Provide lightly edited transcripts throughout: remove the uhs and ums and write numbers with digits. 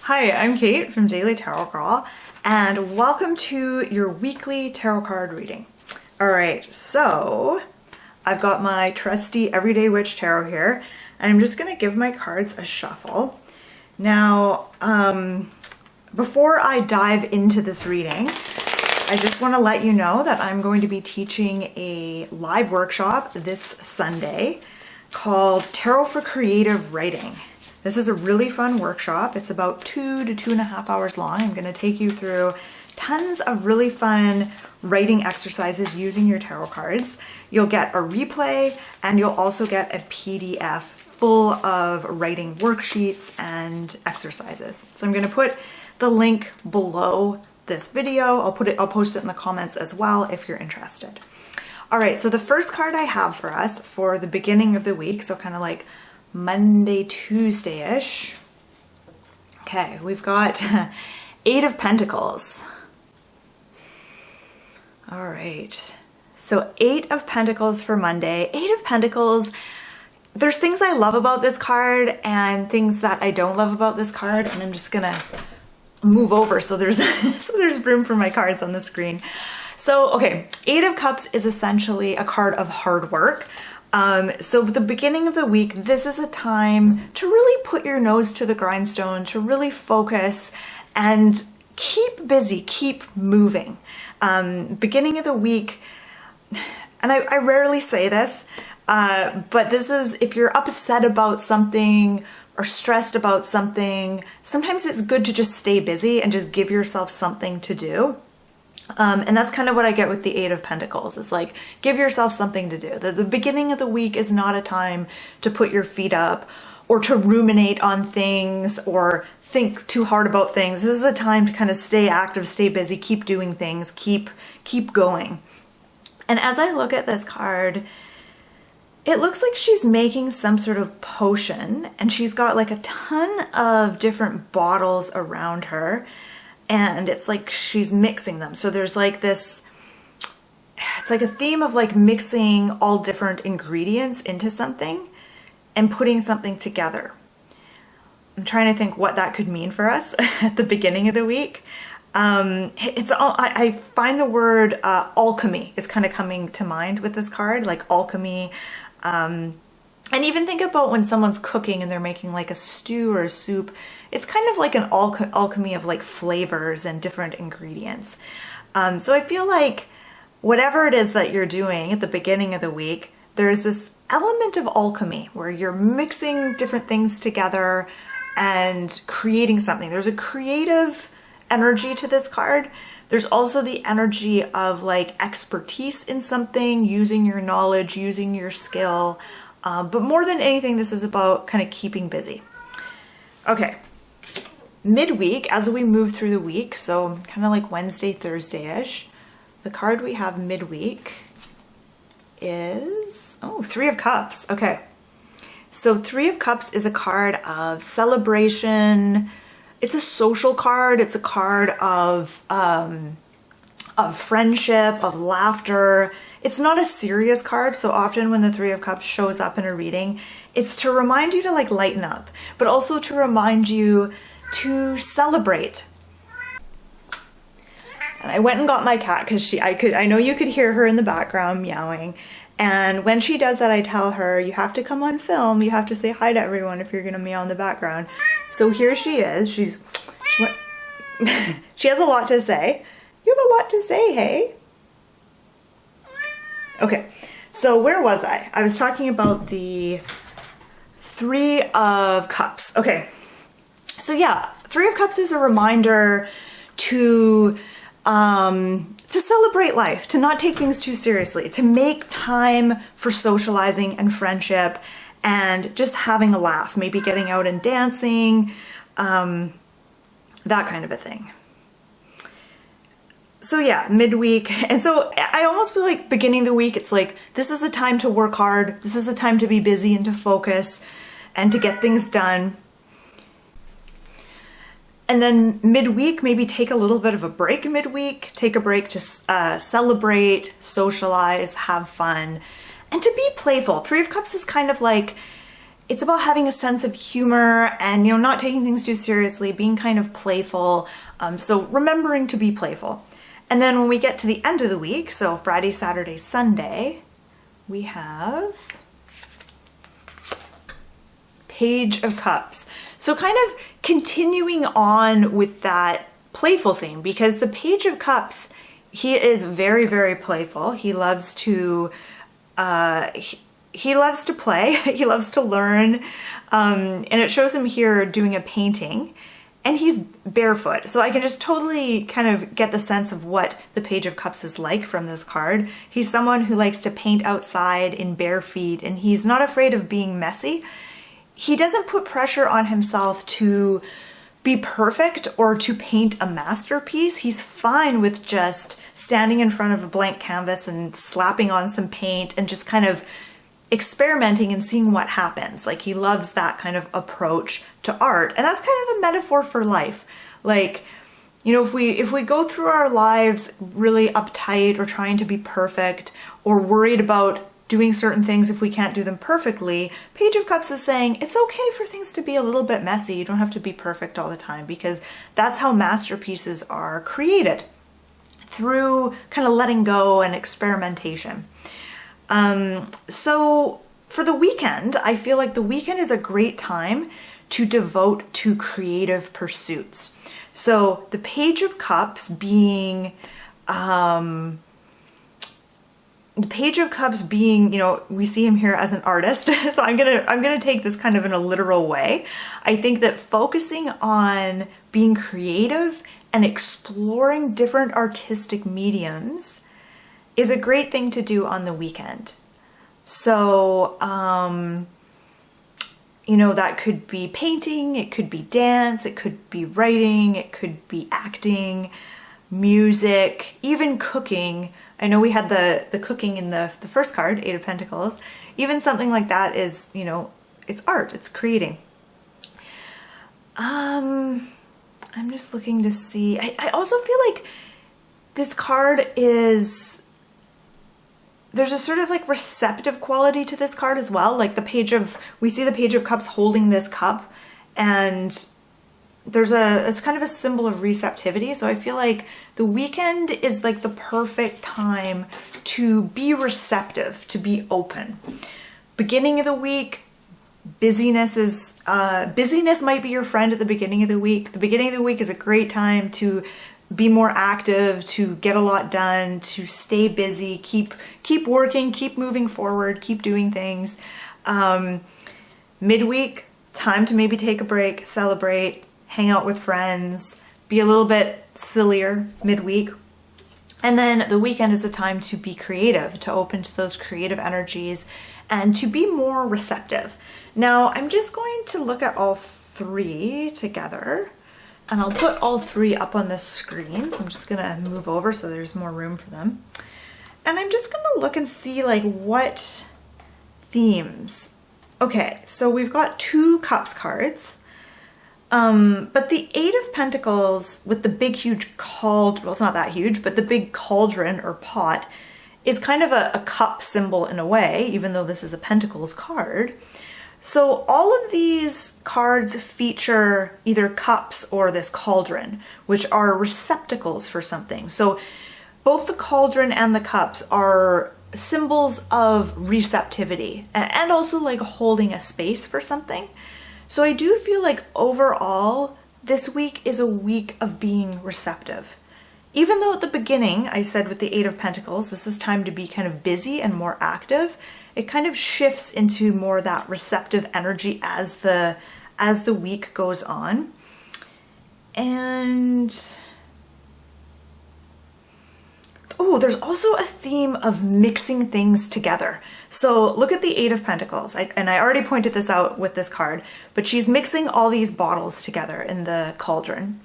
Hi, I'm Kate from Daily Tarot Girl, and welcome to your weekly tarot card reading. All right, so I've got my trusty Everyday Witch Tarot here, and I'm just going to give my cards a shuffle. Now, before I dive into this reading, I just want to let you know that I'm going to be teaching a live workshop this Sunday called Tarot for Creative Writing. This is a really fun workshop. It's about 2 to 2.5 hours long. I'm going to take you through tons of really fun writing exercises using your tarot cards. You'll get a replay and you'll also get a PDF full of writing worksheets and exercises. So I'm going to put the link below this video. I'll post it in the comments as well if you're interested. All right, so the first card I have for us for the beginning of the week, so kind of like Monday, Tuesday-ish. Okay, we've got Eight of Pentacles. All right, so Eight of Pentacles for Monday. Eight of Pentacles, there's things I love about this card and things that I don't love about this card, and I'm just gonna move over so there's room for my cards on the screen. So, okay, Eight of Cups is essentially a card of hard work. So the beginning of the week, this is a time to really put your nose to the grindstone, to really focus and keep busy, keep moving. Beginning of the week, and I rarely say this, but this is if you're upset about something or stressed about something, sometimes it's good to just stay busy and just give yourself something to do. And that's kind of what I get with the Eight of Pentacles. It's like, give yourself something to do. The beginning of the week is not a time to put your feet up or to ruminate on things or think too hard about things. This is a time to kind of stay active, stay busy, keep doing things, keep going. And as I look at this card, it looks like she's making some sort of potion, and she's got like a ton of different bottles around her. And it's like she's mixing them. So there's like this, it's like a theme of like mixing all different ingredients into something and putting something together. I'm trying to think what that could mean for us at the beginning of the week. I find the word alchemy is kind of coming to mind with this card, like alchemy. And even think about when someone's cooking and they're making like a stew or a soup. It's kind of like an alchemy of like flavors and different ingredients. So I feel like whatever it is that you're doing at the beginning of the week, there's this element of alchemy where you're mixing different things together and creating something. There's a creative energy to this card. There's also the energy of like expertise in something, using your knowledge, using your skill. But more than anything, this is about kind of keeping busy. Okay, midweek, as we move through the week, so kind of like Wednesday, Thursday-ish, the card we have midweek is, Three of Cups. Okay, so Three of Cups is a card of celebration. It's a social card. It's a card of friendship, of laughter. It's not a serious card, so often when the Three of Cups shows up in a reading, it's to remind you to like lighten up, but also to remind you to celebrate. And I went and got my cat because I know you could hear her in the background meowing. And when she does that, I tell her, you have to come on film. You have to say hi to everyone if you're gonna meow in the background. So here she is. She has a lot to say. You have a lot to say, hey? Okay, so where was I? I was talking about the Three of Cups. Okay, so yeah, Three of Cups is a reminder to celebrate life, to not take things too seriously, to make time for socializing and friendship and just having a laugh, maybe getting out and dancing, that kind of a thing. So yeah, midweek. And so I almost feel like beginning of the week, it's like, this is a time to work hard. This is a time to be busy and to focus and to get things done. And then midweek, maybe take a little bit of a break midweek, take a break to celebrate, socialize, have fun, and to be playful. Three of Cups is kind of like, it's about having a sense of humor and, you know, not taking things too seriously, being kind of playful. So remembering to be playful. And then when we get to the end of the week, so Friday, Saturday, Sunday, we have Page of Cups. So kind of continuing on with that playful theme, because the Page of Cups, he is very, very playful. He loves to, he loves to play. He loves to learn. And it shows him here doing a painting. And he's barefoot, so I can just totally kind of get the sense of what the Page of Cups is like from this card. He's someone who likes to paint outside in bare feet, and he's not afraid of being messy. He doesn't put pressure on himself to be perfect or to paint a masterpiece. He's fine with just standing in front of a blank canvas and slapping on some paint and just kind of experimenting and seeing what happens. Like, he loves that kind of approach to art. And that's kind of a metaphor for life. Like, you know, if we go through our lives really uptight or trying to be perfect or worried about doing certain things if we can't do them perfectly, Page of Cups is saying it's okay for things to be a little bit messy. You don't have to be perfect all the time, because that's how masterpieces are created, through kind of letting go and experimentation. So for the weekend, I feel like the weekend is a great time to devote to creative pursuits. So the Page of Cups being, you know, we see him here as an artist. So I'm gonna take this kind of in a literal way. I think that focusing on being creative and exploring different artistic mediums is a great thing to do on the weekend. So, you know, that could be painting, it could be dance, it could be writing, it could be acting, music, even cooking. I know we had the cooking in the first card, Eight of Pentacles. Even something like that is, you know, it's art, it's creating. I'm just looking to see. I also feel like this card is, there's a sort of like receptive quality to this card as well. Like we see the Page of Cups holding this cup, and it's kind of a symbol of receptivity. So I feel like the weekend is like the perfect time to be receptive, to be open. Beginning of the week, busyness might be your friend at the beginning of the week. The beginning of the week is a great time to be more active, to get a lot done, to stay busy, keep working, keep moving forward, keep doing things. Midweek, time to maybe take a break, celebrate, hang out with friends, be a little bit sillier midweek. And then the weekend is a time to be creative, to open to those creative energies and to be more receptive. Now, I'm just going to look at all three together, and I'll put all three up on the screen. So I'm just gonna move over so there's more room for them. And I'm just gonna look and see like what themes. Okay, so we've got 2 Cups cards. But the Eight of Pentacles with the big huge cauldron, well, it's not that huge, but the big cauldron or pot is kind of a cup symbol in a way, even though this is a Pentacles card. So all of these cards feature either cups or this cauldron, which are receptacles for something. So both the cauldron and the cups are symbols of receptivity and also like holding a space for something. So I do feel like overall, this week is a week of being receptive. Even though at the beginning I said with the Eight of Pentacles, this is time to be kind of busy and more active, it kind of shifts into more that receptive energy as the week goes on. And oh, there's also a theme of mixing things together. So look at the Eight of Pentacles, and I already pointed this out with this card, but she's mixing all these bottles together in the cauldron.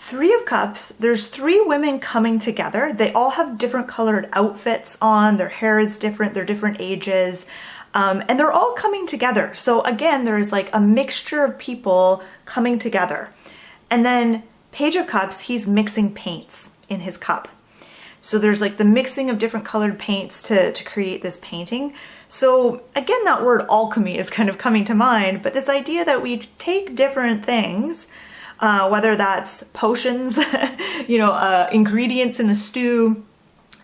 Three of Cups, there's 3 women coming together. They all have different colored outfits on, their hair is different, they're different ages, and they're all coming together. So again, there's like a mixture of people coming together. And then Page of Cups, he's mixing paints in his cup. So there's like the mixing of different colored paints to create this painting. So again, that word alchemy is kind of coming to mind, but this idea that we take different things, whether that's potions, ingredients in a stew,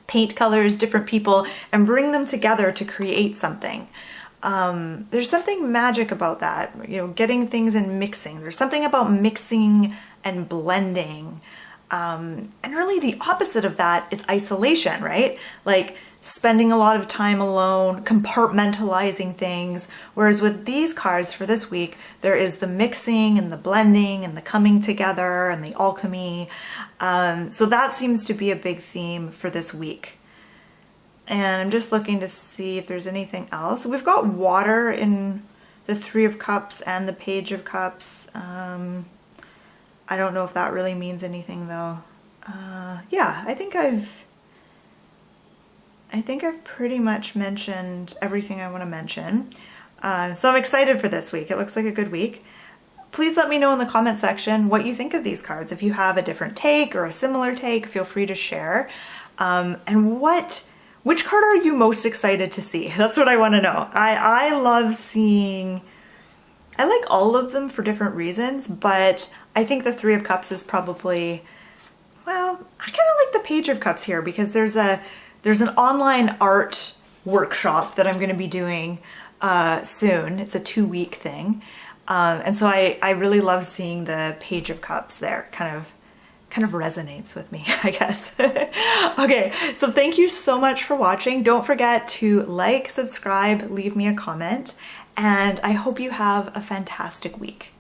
paint colors, different people, and bring them together to create something. There's something magic about that, getting things and mixing. There's something about mixing and blending. And really the opposite of that is isolation, right? Like spending a lot of time alone, compartmentalizing things. Whereas with these cards for this week, there is the mixing and the blending and the coming together and the alchemy. So that seems to be a big theme for this week. And I'm just looking to see if there's anything else. We've got water in the Three of Cups and the Page of Cups. I don't know if that really means anything though. Yeah, I think I've pretty much mentioned everything I want to mention. So I'm excited for this week. It looks like a good week. Please let me know in the comment section what you think of these cards. If you have a different take or a similar take, feel free to share. And which card are you most excited to see? That's what I want to know. I love seeing, I like all of them for different reasons, but I think the Three of Cups is probably, well, I kind of like the Page of Cups here because there's an online art workshop that I'm going to be doing soon. It's a 2-week thing. And so I really love seeing the Page of Cups there. Kind of resonates with me, I guess. Okay, so thank you so much for watching. Don't forget to like, subscribe, leave me a comment, and I hope you have a fantastic week.